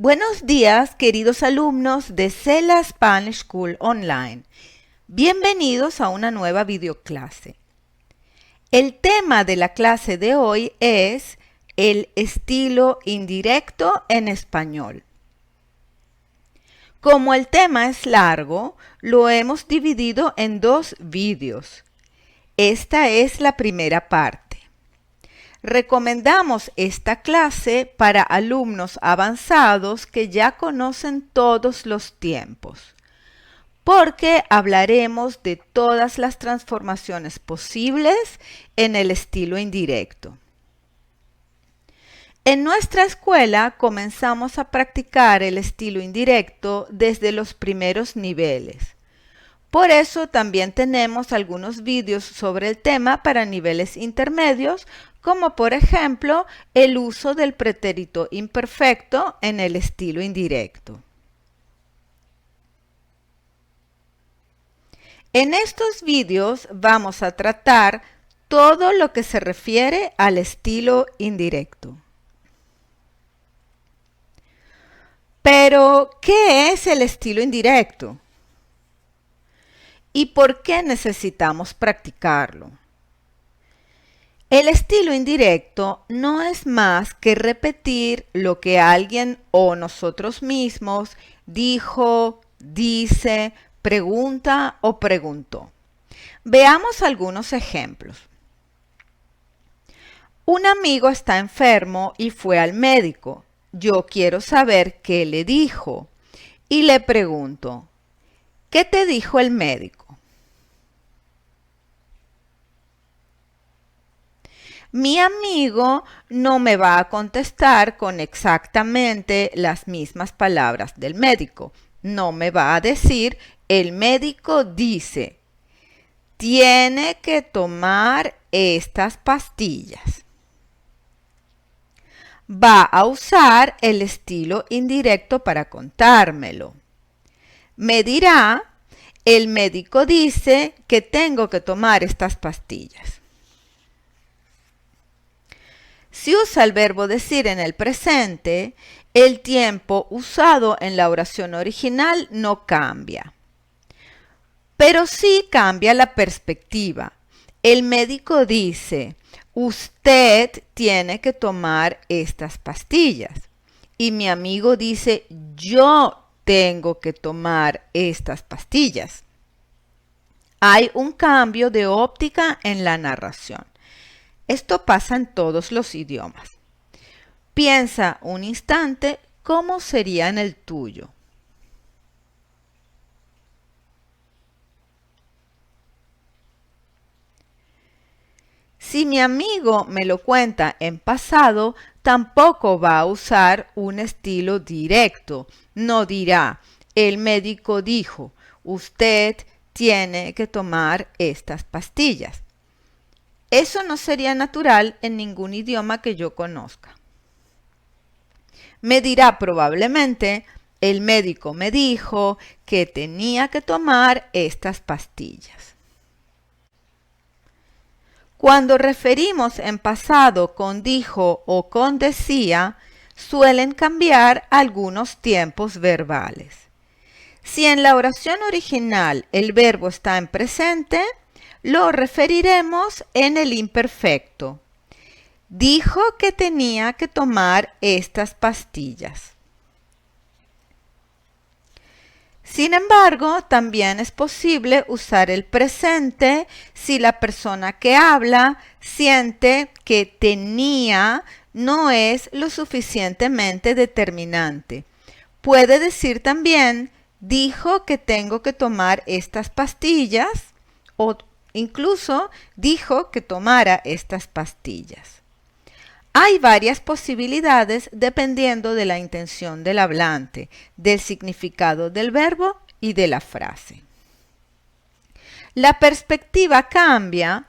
Buenos días, queridos alumnos de Cela Spanish School Online. Bienvenidos a una nueva videoclase. El tema de la clase de hoy es el estilo indirecto en español. Como el tema es largo, lo hemos dividido en dos vídeos. Esta es la primera parte. Recomendamos esta clase para alumnos avanzados que ya conocen todos los tiempos, porque hablaremos de todas las transformaciones posibles en el estilo indirecto. En nuestra escuela comenzamos a practicar el estilo indirecto desde los primeros niveles. Por eso también tenemos algunos vídeos sobre el tema para niveles intermedios, como por ejemplo el uso del pretérito imperfecto en el estilo indirecto. En estos vídeos vamos a tratar todo lo que se refiere al estilo indirecto. Pero, ¿qué es el estilo indirecto? ¿Y por qué necesitamos practicarlo? El estilo indirecto no es más que repetir lo que alguien o nosotros mismos dijo, dice, pregunta o preguntó. Veamos algunos ejemplos. Un amigo está enfermo y fue al médico. Yo quiero saber qué le dijo. Y le pregunto, ¿qué te dijo el médico? Mi amigo no me va a contestar con exactamente las mismas palabras del médico. No me va a decir, el médico dice, tiene que tomar estas pastillas. Va a usar el estilo indirecto para contármelo. Me dirá, el médico dice que tengo que tomar estas pastillas. Si usa el verbo decir en el presente, el tiempo usado en la oración original no cambia. Pero sí cambia la perspectiva. El médico dice, usted tiene que tomar estas pastillas. Y mi amigo dice, yo tengo que tomar estas pastillas. Hay un cambio de óptica en la narración. Esto pasa en todos los idiomas. Piensa un instante cómo sería en el tuyo. Si mi amigo me lo cuenta en pasado, tampoco va a usar un estilo directo. No dirá, el médico dijo, usted tiene que tomar estas pastillas. Eso no sería natural en ningún idioma que yo conozca. Me dirá probablemente, el médico me dijo que tenía que tomar estas pastillas. Cuando referimos en pasado con dijo o con decía, suelen cambiar algunos tiempos verbales. Si en la oración original el verbo está en presente, lo referiremos en el imperfecto. Dijo que tenía que tomar estas pastillas. Sin embargo, también es posible usar el presente si la persona que habla siente que tenía no es lo suficientemente determinante. Puede decir también, dijo que tengo que tomar estas pastillas o incluso dijo que tomara estas pastillas. Hay varias posibilidades dependiendo de la intención del hablante, del significado del verbo y de la frase. La perspectiva cambia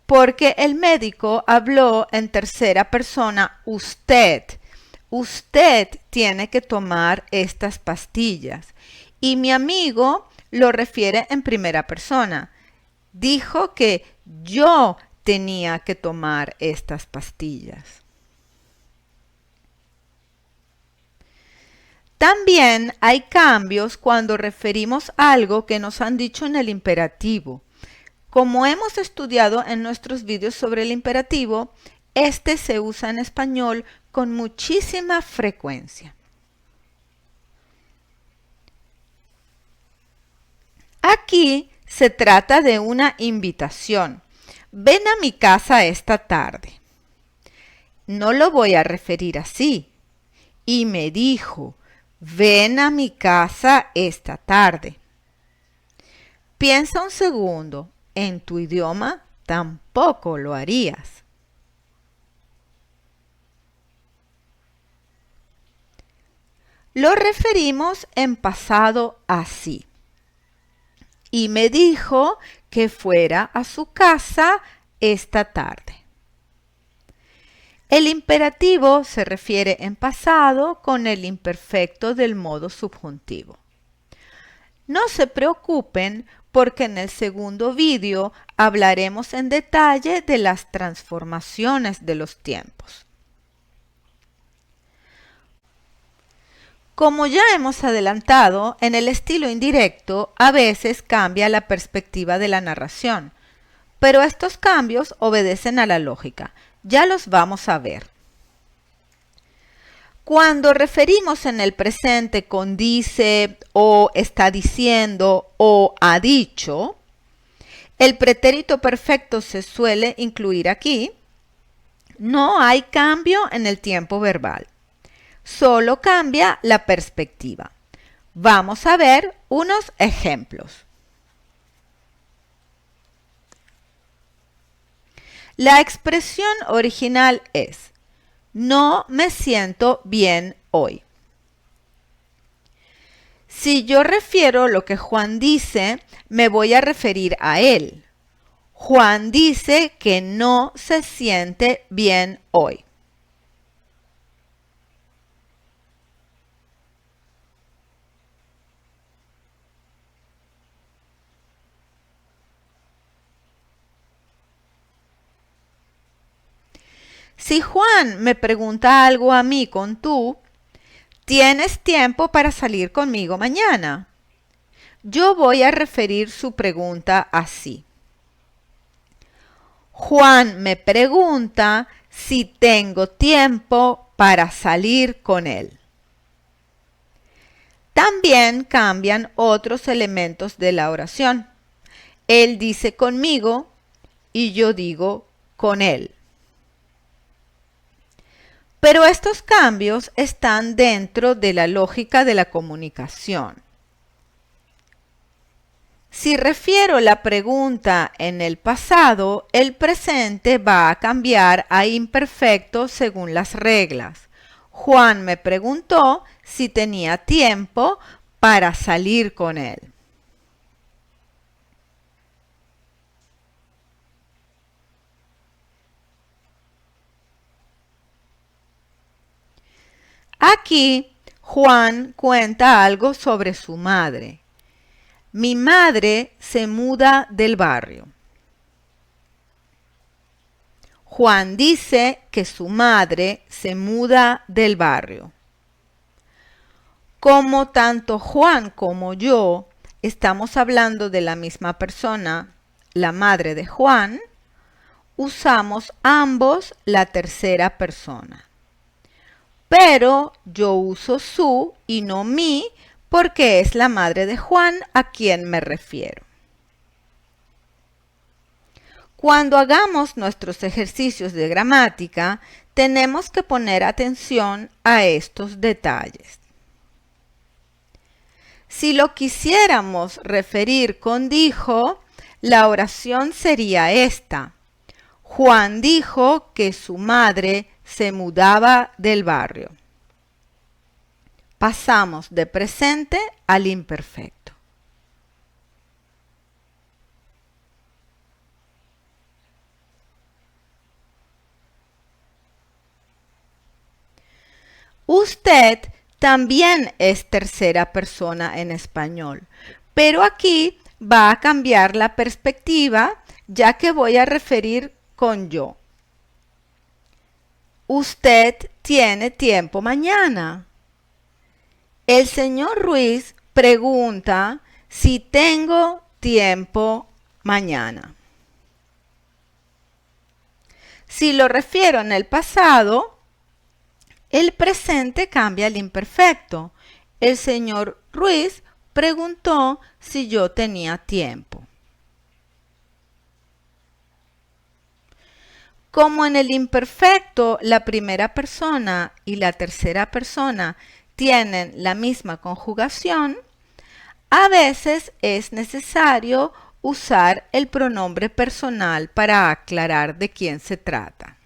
porque el médico habló en tercera persona usted. Usted tiene que tomar estas pastillas. Y mi amigo lo refiere en primera persona. Dijo que yo tenía que tomar estas pastillas. También hay cambios cuando referimos algo que nos han dicho en el imperativo. Como hemos estudiado en nuestros vídeos sobre el imperativo, este se usa en español con muchísima frecuencia. Aquí se trata de una invitación. Ven a mi casa esta tarde. No lo voy a referir así. Y me dijo, ven a mi casa esta tarde. Piensa un segundo, en tu idioma tampoco lo harías. Lo referimos en pasado así. Y me dijo que fuera a su casa esta tarde. El imperativo se refiere en pasado con el imperfecto del modo subjuntivo. No se preocupen porque en el segundo vídeo hablaremos en detalle de las transformaciones de los tiempos. Como ya hemos adelantado, en el estilo indirecto a veces cambia la perspectiva de la narración, pero estos cambios obedecen a la lógica. Ya los vamos a ver. Cuando referimos en el presente con dice o está diciendo o ha dicho, el pretérito perfecto se suele incluir aquí. No hay cambio en el tiempo verbal. Solo cambia la perspectiva. Vamos a ver unos ejemplos. La expresión original es, no me siento bien hoy. Si yo refiero lo que Juan dice, me voy a referir a él. Juan dice que no se siente bien hoy. Si Juan me pregunta algo a mí con tú, ¿tienes tiempo para salir conmigo mañana? Yo voy a referir su pregunta así. Juan me pregunta si tengo tiempo para salir con él. También cambian otros elementos de la oración. Él dice conmigo y yo digo con él. Pero estos cambios están dentro de la lógica de la comunicación. Si refiero la pregunta en el pasado, el presente va a cambiar a imperfecto según las reglas. Juan me preguntó si tenía tiempo para salir con él. Aquí Juan cuenta algo sobre su madre. Mi madre se muda del barrio. Juan dice que su madre se muda del barrio. Como tanto Juan como yo estamos hablando de la misma persona, la madre de Juan, usamos ambos la tercera persona. Pero yo uso su y no mi porque es la madre de Juan a quien me refiero. Cuando hagamos nuestros ejercicios de gramática, tenemos que poner atención a estos detalles. Si lo quisiéramos referir con dijo, la oración sería esta. Juan dijo que su madre se mudaba del barrio. Pasamos de presente al imperfecto. Usted también es tercera persona en español, pero aquí va a cambiar la perspectiva ya que voy a referir con yo. Usted tiene tiempo mañana. El señor Ruiz pregunta si tengo tiempo mañana. Si lo refiero en el pasado, el presente cambia al imperfecto. El señor Ruiz preguntó si yo tenía tiempo. Como en el imperfecto la primera persona y la tercera persona tienen la misma conjugación, a veces es necesario usar el pronombre personal para aclarar de quién se trata.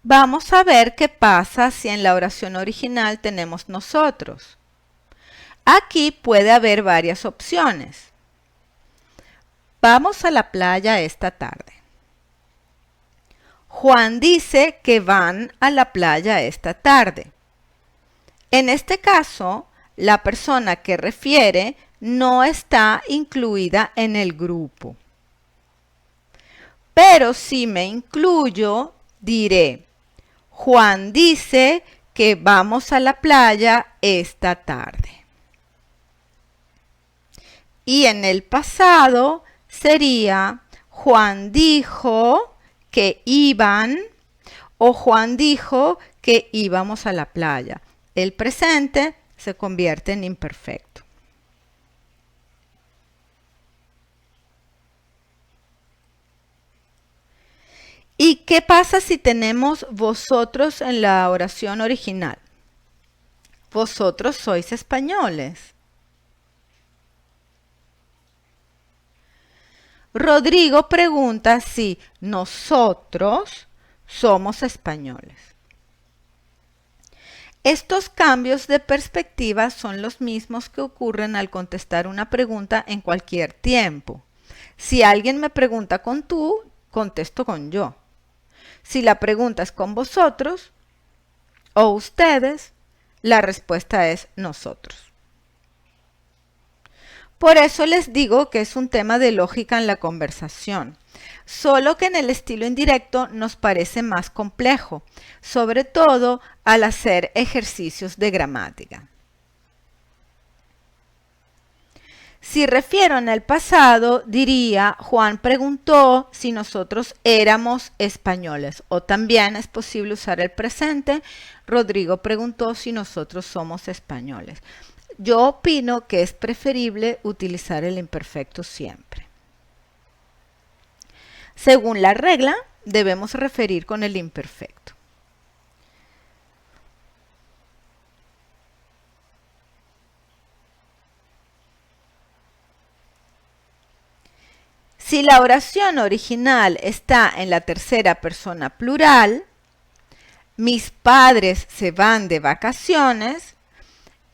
Vamos a ver qué pasa si en la oración original tenemos nosotros. Aquí puede haber varias opciones. Vamos a la playa esta tarde. Juan dice que van a la playa esta tarde. En este caso, la persona que refiere no está incluida en el grupo. Pero si me incluyo, diré, Juan dice que vamos a la playa esta tarde. Y en el pasado sería Juan dijo que iban o Juan dijo que íbamos a la playa. El presente se convierte en imperfecto. ¿Y qué pasa si tenemos vosotros en la oración original? Vosotros sois españoles. Rodrigo pregunta si nosotros somos españoles. Estos cambios de perspectiva son los mismos que ocurren al contestar una pregunta en cualquier tiempo. Si alguien me pregunta con tú, contesto con yo. Si la pregunta es con vosotros o ustedes, la respuesta es nosotros. Por eso les digo que es un tema de lógica en la conversación, solo que en el estilo indirecto nos parece más complejo, sobre todo al hacer ejercicios de gramática. Si refiero en el pasado, diría Juan preguntó si nosotros éramos españoles, o también es posible usar el presente, Rodrigo preguntó si nosotros somos españoles. Yo opino que es preferible utilizar el imperfecto siempre. Según la regla, debemos referir con el imperfecto. Si la oración original está en la tercera persona plural, mis padres se van de vacaciones,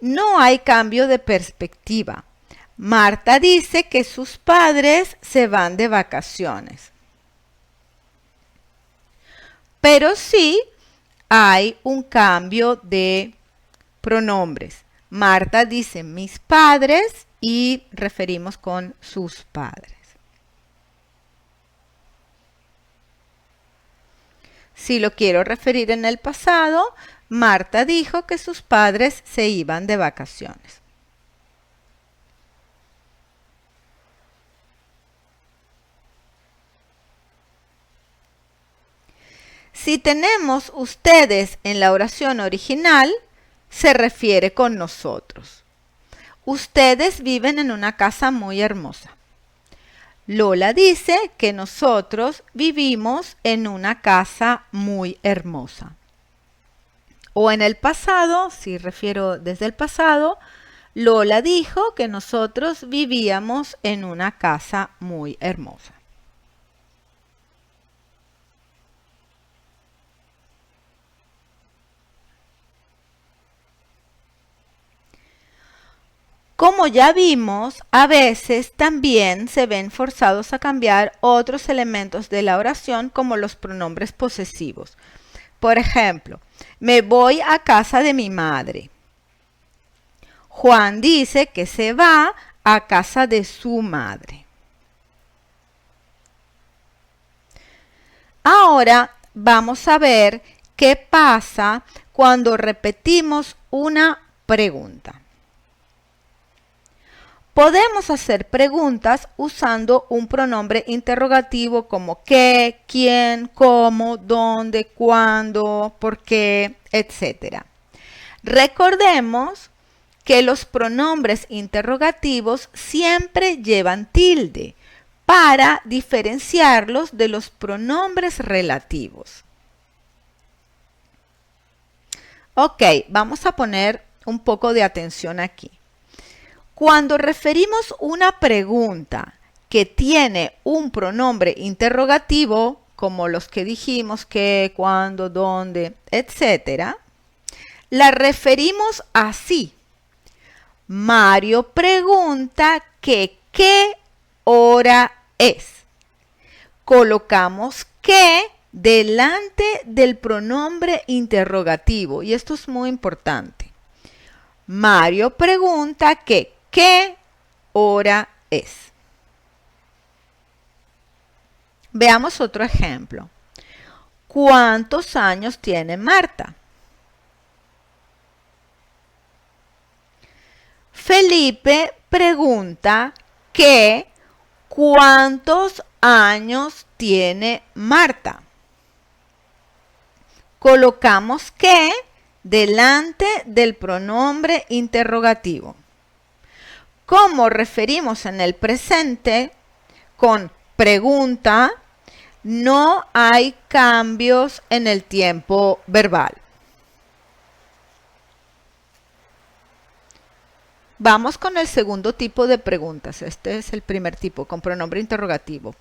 no hay cambio de perspectiva. Marta dice que sus padres se van de vacaciones. Pero sí hay un cambio de pronombres. Marta dice mis padres y referimos con sus padres. Si lo quiero referir en el pasado, Marta dijo que sus padres se iban de vacaciones. Si tenemos ustedes en la oración original, se refiere con nosotros. Ustedes viven en una casa muy hermosa. Lola dice que nosotros vivimos en una casa muy hermosa. O en el pasado, si refiero desde el pasado, Lola dijo que nosotros vivíamos en una casa muy hermosa. Como ya vimos, a veces también se ven forzados a cambiar otros elementos de la oración como los pronombres posesivos. Por ejemplo, me voy a casa de mi madre. Juan dice que se va a casa de su madre. Ahora vamos a ver qué pasa cuando repetimos una pregunta. Podemos hacer preguntas usando un pronombre interrogativo como qué, quién, cómo, dónde, cuándo, por qué, etc. Recordemos que los pronombres interrogativos siempre llevan tilde para diferenciarlos de los pronombres relativos. Ok, vamos a poner un poco de atención aquí. Cuando referimos una pregunta que tiene un pronombre interrogativo, como los que dijimos, qué, cuándo, dónde, etc., la referimos así. Mario pregunta que qué hora es. Colocamos que delante del pronombre interrogativo, y esto es muy importante. Mario pregunta que qué hora es. Veamos otro ejemplo. ¿Cuántos años tiene Marta? Felipe pregunta que ¿cuántos años tiene Marta? Colocamos que delante del pronombre interrogativo. Como referimos en el presente con pregunta, no hay cambios en el tiempo verbal. Vamos con el segundo tipo de preguntas. Este es el primer tipo, con pronombre interrogativo.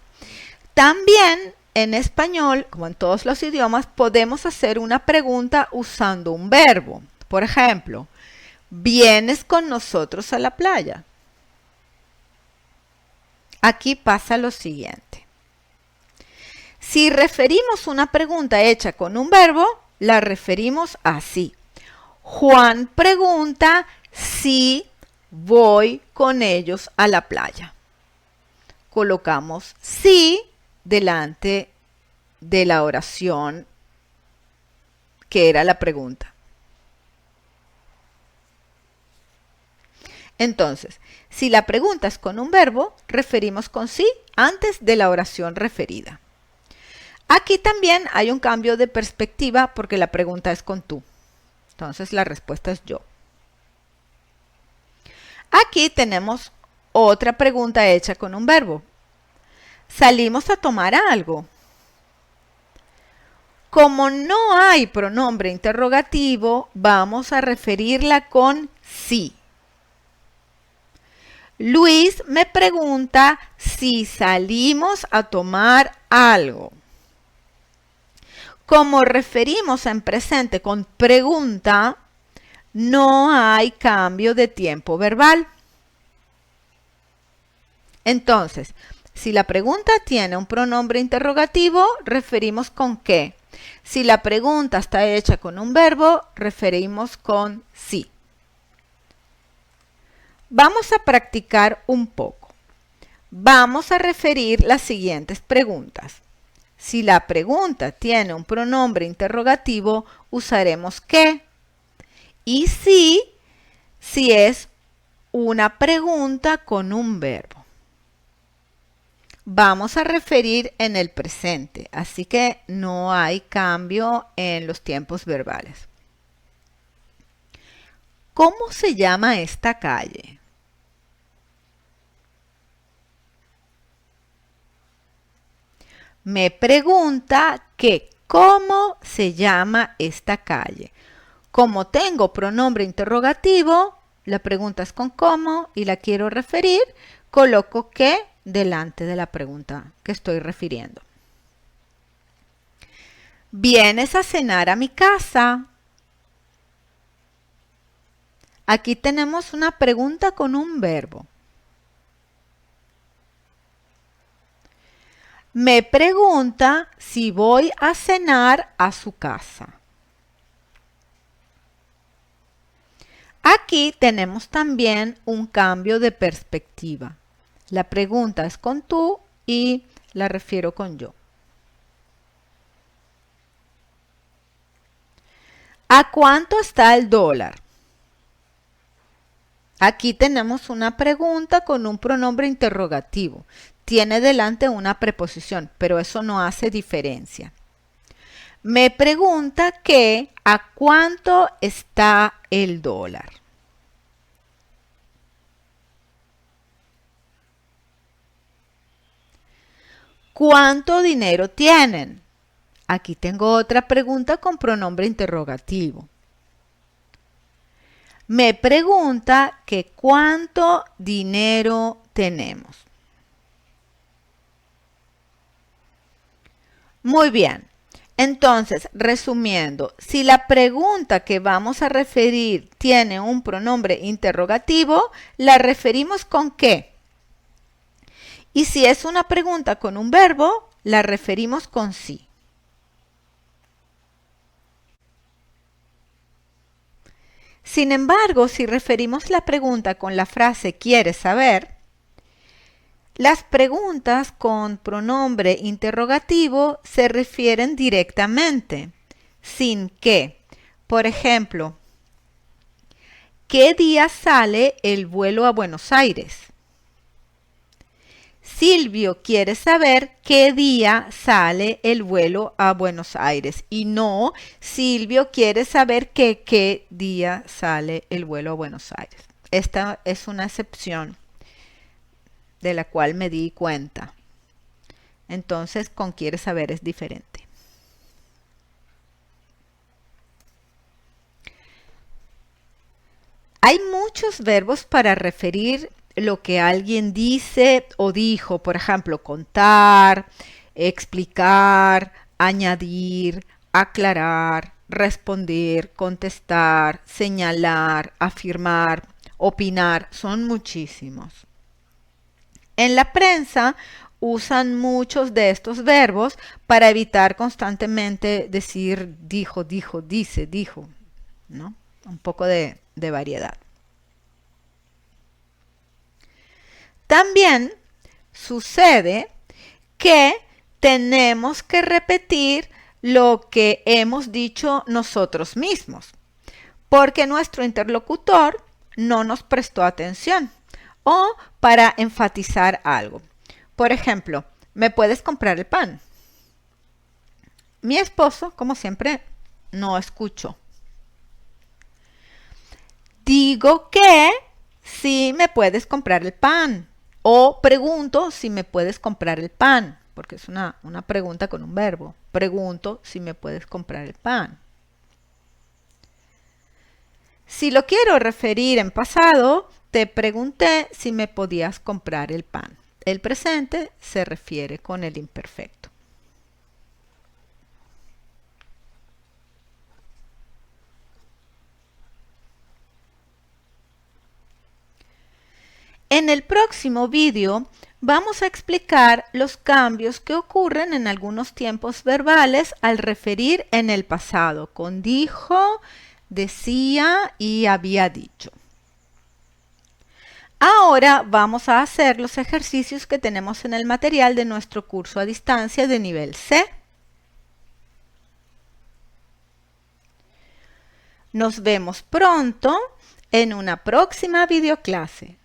También en español, como en todos los idiomas, podemos hacer una pregunta usando un verbo. Por ejemplo, ¿vienes con nosotros a la playa? Aquí pasa lo siguiente. Si referimos una pregunta hecha con un verbo, la referimos así. Juan pregunta si voy con ellos a la playa. Colocamos sí delante de la oración que era la pregunta. Entonces, si la pregunta es con un verbo, referimos con sí antes de la oración referida. Aquí también hay un cambio de perspectiva porque la pregunta es con tú. Entonces, la respuesta es yo. Aquí tenemos otra pregunta hecha con un verbo. ¿Salimos a tomar algo? Como no hay pronombre interrogativo, vamos a referirla con sí. Luis me pregunta si salimos a tomar algo. Como referimos en presente con pregunta, no hay cambio de tiempo verbal. Entonces, si la pregunta tiene un pronombre interrogativo, referimos con qué. Si la pregunta está hecha con un verbo, referimos con sí. Vamos a practicar un poco. Vamos a referir las siguientes preguntas. Si la pregunta tiene un pronombre interrogativo, usaremos qué. Y si es una pregunta con un verbo. Vamos a referir en el presente, así que no hay cambio en los tiempos verbales. ¿Cómo se llama esta calle? Me pregunta que ¿cómo se llama esta calle? Como tengo pronombre interrogativo, la pregunta es con cómo y la quiero referir, coloco que delante de la pregunta que estoy refiriendo. ¿Vienes a cenar a mi casa? Aquí tenemos una pregunta con un verbo. Me pregunta si voy a cenar a su casa. Aquí tenemos también un cambio de perspectiva. La pregunta es con tú y la refiero con yo. ¿A cuánto está el dólar? Aquí tenemos una pregunta con un pronombre interrogativo. Tiene delante una preposición, pero eso no hace diferencia. Me pregunta que ¿a cuánto está el dólar? ¿Cuánto dinero tienen? Aquí tengo otra pregunta con pronombre interrogativo. Me pregunta que cuánto dinero tenemos. Muy bien. Entonces, resumiendo, si la pregunta que vamos a referir tiene un pronombre interrogativo, la referimos con ¿qué? Y si es una pregunta con un verbo, la referimos con sí. Sin embargo, si referimos la pregunta con la frase ¿quieres saber?, las preguntas con pronombre interrogativo se refieren directamente, sin que. Por ejemplo, ¿qué día sale el vuelo a Buenos Aires? Silvio quiere saber qué día sale el vuelo a Buenos Aires. Y no, Silvio quiere saber qué día sale el vuelo a Buenos Aires. Esta es una excepción de la cual me di cuenta. Entonces, con quiere saber es diferente. Hay muchos verbos para referir lo que alguien dice o dijo. Por ejemplo, contar, explicar, añadir, aclarar, responder, contestar, señalar, afirmar, opinar. Son muchísimos. En la prensa usan muchos de estos verbos para evitar constantemente decir dijo, dijo, dice, dijo, ¿no? Un poco de variedad. También sucede que tenemos que repetir lo que hemos dicho nosotros mismos, porque nuestro interlocutor no nos prestó atención o para enfatizar algo. Por ejemplo, ¿me puedes comprar el pan? Mi esposo, como siempre, no escuchó. Digo que si me puedes comprar el pan. O pregunto si me puedes comprar el pan, porque es una pregunta con un verbo. Pregunto si me puedes comprar el pan. Si lo quiero referir en pasado, te pregunté si me podías comprar el pan. El presente se refiere con el imperfecto. En el próximo vídeo vamos a explicar los cambios que ocurren en algunos tiempos verbales al referir en el pasado, con dijo, decía y había dicho. Ahora vamos a hacer los ejercicios que tenemos en el material de nuestro curso a distancia de nivel C. Nos vemos pronto en una próxima videoclase.